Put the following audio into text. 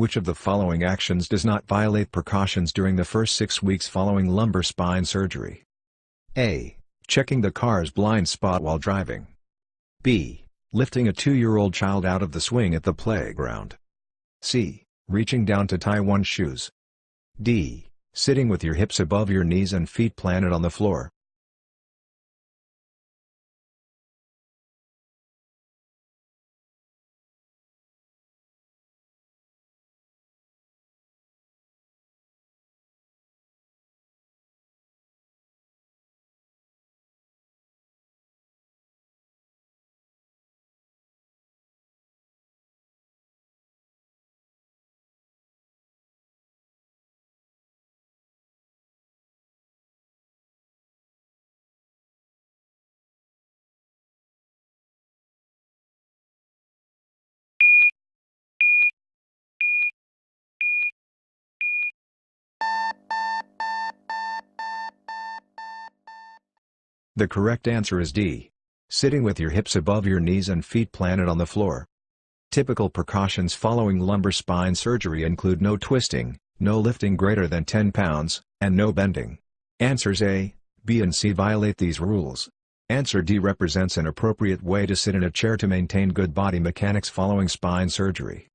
Which of the following actions does not violate precautions during the first 6 weeks following lumbar spine surgery? A. Checking the car's blind spot while driving. B. Lifting a 2-year-old child out of the swing at the playground. C. Reaching down to tie one's shoes. D. Sitting with your hips above your knees and feet planted on the floor. The correct answer is D. Sitting with your hips above your knees and feet planted on the floor. Typical precautions following lumbar spine surgery include no twisting, no lifting greater than 10 pounds, and no bending. Answers A, B and C violate these rules. Answer D represents an appropriate way to sit in a chair to maintain good body mechanics following spine surgery.